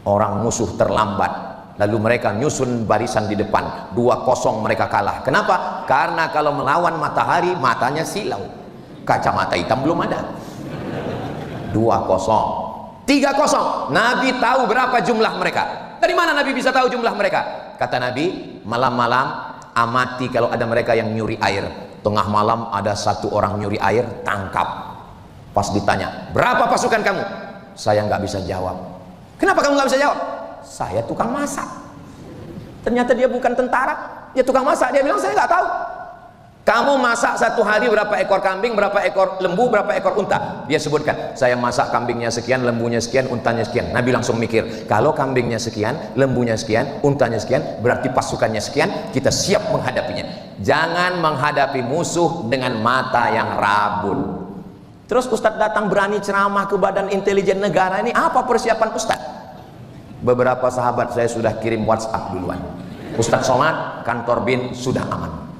Orang musuh terlambat, lalu mereka nyusun barisan di depan. 2-0 mereka kalah. Kenapa? Karena kalau melawan matahari, matanya silau. Kacamata hitam belum ada. 2-0. 3-0. Nabi tahu berapa jumlah mereka. Dari mana Nabi bisa tahu jumlah mereka? Kata Nabi, malam-malam amati kalau ada mereka yang nyuri air. Tengah malam ada satu orang nyuri air, tangkap. Pas ditanya, berapa pasukan kamu? Saya nggak bisa jawab. Kenapa kamu nggak bisa jawab? Saya tukang masak. Ternyata dia bukan tentara, dia tukang masak. Dia bilang saya nggak tahu. Kamu masak satu hari berapa ekor kambing, berapa ekor lembu, berapa ekor unta? Dia sebutkan, saya masak kambingnya sekian, lembunya sekian, untanya sekian. Nabi langsung mikir, kalau kambingnya sekian, lembunya sekian, untanya sekian, berarti pasukannya sekian, kita siap menghadapinya. Jangan menghadapi musuh dengan mata yang rabun. Terus Ustadz datang berani ceramah ke Badan Intelijen Negara, ini apa persiapan Ustadz? Beberapa sahabat saya sudah kirim WhatsApp duluan. Ustadz Somad, kantor BIN sudah aman.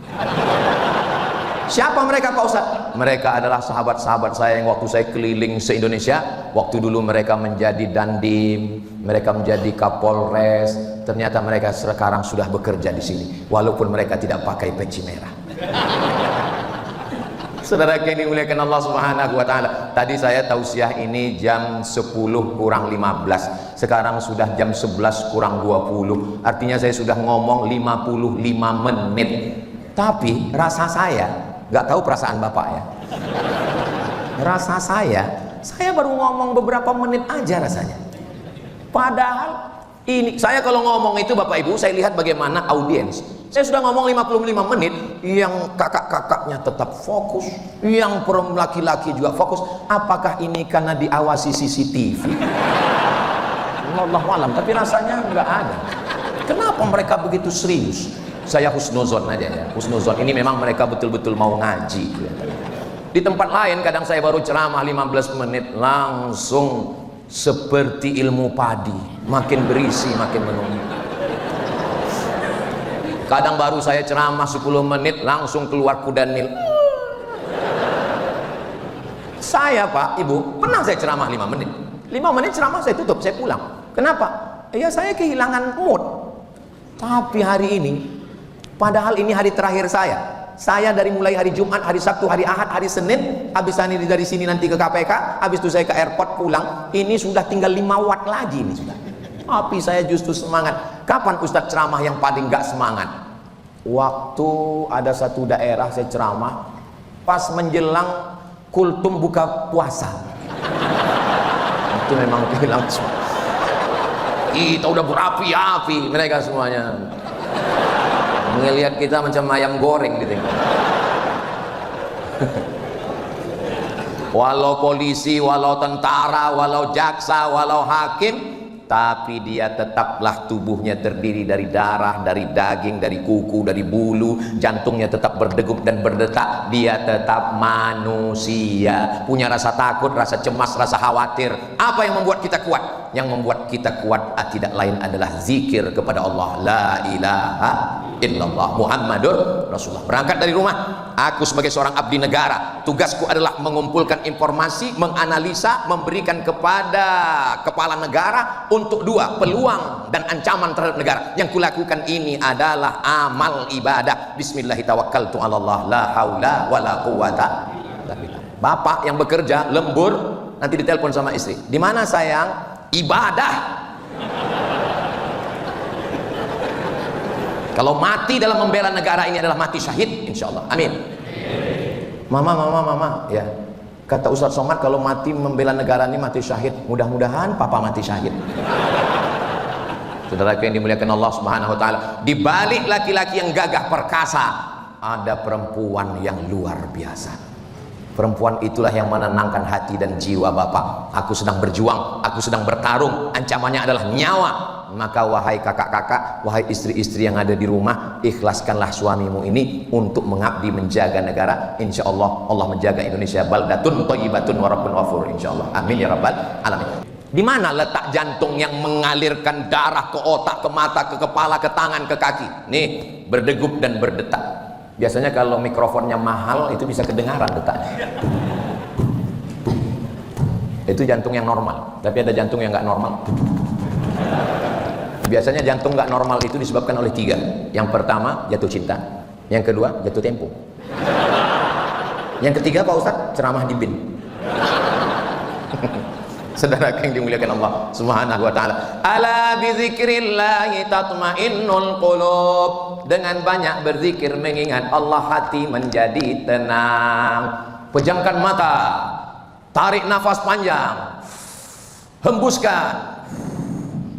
Siapa mereka Pak Ustadz? Mereka adalah sahabat-sahabat saya yang waktu saya keliling se-Indonesia. Waktu dulu mereka menjadi Dandim, mereka menjadi Kapolres. Ternyata mereka sekarang sudah bekerja di sini, walaupun mereka tidak pakai peci merah. Saudara yang dimuliakan Allah Subhanahu wa taala, tadi saya tausiah ini jam 10 kurang 15. Sekarang sudah jam 11 kurang 20. Artinya saya sudah ngomong 55 menit. Tapi rasa saya, nggak tahu perasaan Bapak ya, rasa saya baru ngomong beberapa menit aja rasanya. Padahal ini, saya kalau ngomong itu Bapak Ibu, saya lihat bagaimana audiens. Saya sudah ngomong 55 menit, yang kakak-kakaknya tetap fokus, yang laki-laki juga fokus. Apakah ini karena diawasi CCTV? Wallahu alam, tapi rasanya nggak ada. Kenapa mereka begitu serius? Saya husnuzon aja ya, husnuzon. Ini memang mereka betul-betul mau ngaji. Di tempat lain kadang saya baru ceramah 15 menit langsung seperti ilmu padi, makin berisi makin menumpuk. Kadang baru saya ceramah 10 menit langsung keluar kuda Nil. Saya Pak Ibu pernah saya ceramah 5 menit, 5 menit ceramah saya tutup, saya pulang. Kenapa? Ya saya kehilangan mood. Tapi hari ini, padahal ini hari terakhir saya dari mulai hari Jumat, hari Sabtu, hari Ahad, hari Senin, habis ini dari sini nanti ke KPK, habis itu saya ke airport pulang, ini sudah tinggal 5 watt lagi ini sudah. Tapi saya justru semangat. Kapan Ustadz ceramah yang paling gak semangat? Waktu ada satu daerah saya ceramah pas menjelang kultum buka puasa. Itu memang bilang kita udah berapi-api, mereka semuanya melihat kita macam ayam goreng gitu. Walau polisi, walau tentara, walau jaksa, walau hakim, tapi dia tetaplah tubuhnya terdiri dari darah, dari daging, dari kuku, dari bulu, jantungnya tetap berdegup dan berdetak. Dia tetap manusia, punya rasa takut, rasa cemas, rasa khawatir. Apa yang membuat kita kuat? Yang membuat kita kuat tidak lain adalah zikir kepada Allah, la ilaha illallah Muhammadur Rasulullah. Berangkat dari rumah, aku sebagai seorang abdi negara, tugasku adalah mengumpulkan informasi, menganalisa, memberikan kepada kepala negara untuk 2, peluang dan ancaman terhadap negara. Yang kulakukan ini adalah amal ibadah. Bismillahirrahmanirrahim, la haula wala quwata. Bapak yang bekerja lembur, nanti ditelepon sama istri, di mana sayang? Ibadah. Kalau mati dalam membela negara ini adalah mati syahid, insya Allah. Amin. Mama, ya. Kata Ustaz Somad, kalau mati membela negara ini mati syahid. Mudah-mudahan papa mati syahid. Saudara yang dimuliakan Allah Subhanahu wa taala, di balik laki-laki yang gagah perkasa ada perempuan yang luar biasa. Perempuan itulah yang menenangkan hati dan jiwa bapak. Aku sedang berjuang, aku sedang bertarung, ancamannya adalah nyawa. Maka wahai kakak-kakak, wahai istri-istri yang ada di rumah, ikhlaskanlah suamimu ini untuk mengabdi menjaga negara. Insya Allah Allah menjaga Indonesia baldatun thayyibatun wa rabbun ghafur, insya Allah. Amin ya rabbal alamin. Di mana letak jantung yang mengalirkan darah ke otak, ke mata, ke kepala, ke tangan, ke kaki? Nih, berdegup dan berdetak. Biasanya kalau mikrofonnya mahal itu bisa kedengaran detaknya. Itu jantung yang normal. Tapi ada jantung yang nggak normal. Biasanya jantung nggak normal itu disebabkan oleh 3. Yang pertama jatuh cinta, yang kedua jatuh tempo, yang ketiga Pak Ustadz ceramah di bin. Saudara yang dimuliakan Allah Subhanahu wa taala, ala bi dzikrillahi tatmainnul qulub. Dengan banyak berzikir mengingat Allah hati menjadi tenang. Pejamkan mata, tarik nafas panjang, hembuskan,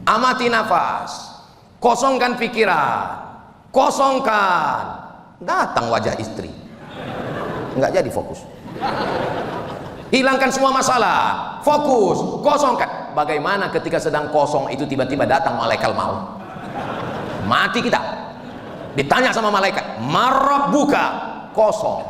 amati nafas, kosongkan pikiran, kosongkan. Datang wajah istri, nggak jadi fokus. Hilangkan semua masalah, fokus, kosongkan. Bagaimana ketika sedang kosong itu tiba-tiba datang malaikat maut? Mati kita. Ditanya sama malaikat, marabbuka, kosong.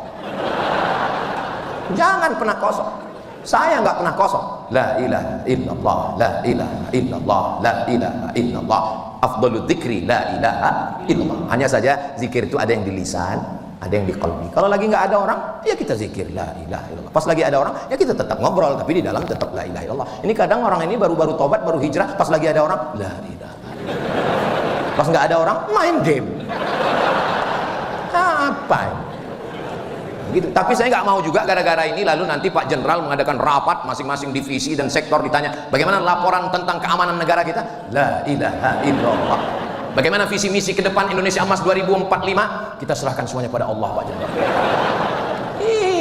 Jangan pernah kosong. Saya nggak pernah kosong. La ilaha illallah, la ilaha illallah, la ilaha illallah. Afdhalu dzikri la ilaha illallah. Hanya saja zikir itu ada yang di lisan, ada yang di qalbi. Kalau lagi nggak ada orang, ya kita zikir la ilaha illallah. Pas lagi ada orang, ya kita tetap ngobrol, tapi di dalam tetap la ilaha illallah. Ini kadang orang ini baru-baru tobat, baru hijrah, pas lagi ada orang, la ilaha illallah. Pas nggak ada orang, main game. Apa gitu. Tapi saya nggak mau juga gara-gara ini lalu nanti Pak Jenderal mengadakan rapat masing-masing divisi dan sektor, ditanya bagaimana laporan tentang keamanan negara kita. La ilaha illallah. Bagaimana visi misi ke depan Indonesia Emas 2045, kita serahkan semuanya pada Allah, Pak Jenderal.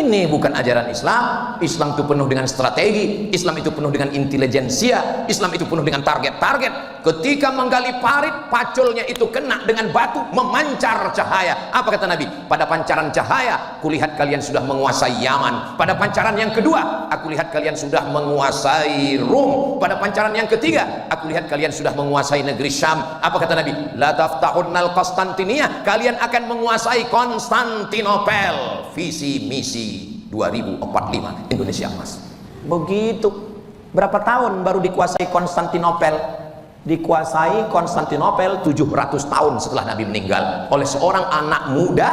Ini bukan ajaran Islam. Islam itu penuh dengan strategi, Islam itu penuh dengan intelijensia, Islam itu penuh dengan target-target. Ketika menggali parit, paculnya itu kena dengan batu, memancar cahaya. Apa kata Nabi? Pada pancaran cahaya, kulihat kalian sudah menguasai Yaman. Pada pancaran yang kedua, aku lihat kalian sudah menguasai Rum. Pada pancaran yang ketiga, aku lihat kalian sudah menguasai negeri Syam. Apa kata Nabi? La taftahunnal Konstantinia, kalian akan menguasai Konstantinopel. Visi misi 2045 Indonesia Emas. Begitu. Berapa tahun baru dikuasai Konstantinopel? Dikuasai Konstantinopel 700 tahun setelah Nabi meninggal oleh seorang anak muda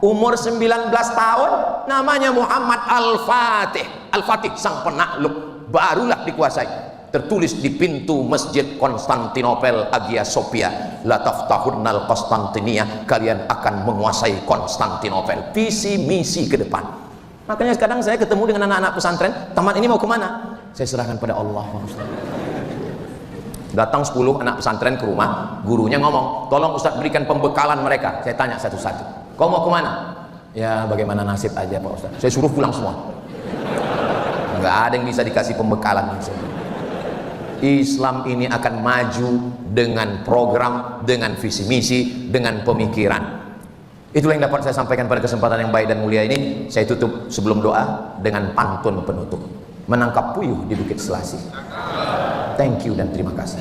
umur 19 tahun, namanya Muhammad Al-Fatih. Al-Fatih sang penakluk, barulah dikuasai. Tertulis di pintu masjid Konstantinopel Hagia Sophia, la taftahunnal Konstantinia, kalian akan menguasai Konstantinopel. Visi misi ke depan. Makanya sekarang saya ketemu dengan anak-anak pesantren, taman ini mau kemana? Saya serahkan pada Allah. Datang 10 anak pesantren ke rumah, gurunya ngomong, tolong Ustadz berikan pembekalan mereka. Saya tanya satu-satu, kau mau kemana? Ya bagaimana nasib aja Pak Ustadz. Saya suruh pulang semua. Nggak ada yang bisa dikasih pembekalan. Islam ini akan maju dengan program, dengan visi misi, dengan pemikiran. Itulah yang dapat saya sampaikan pada kesempatan yang baik dan mulia ini. Saya tutup sebelum doa dengan pantun penutup. Menangkap puyuh di Bukit Selasih. Thank you dan terima kasih.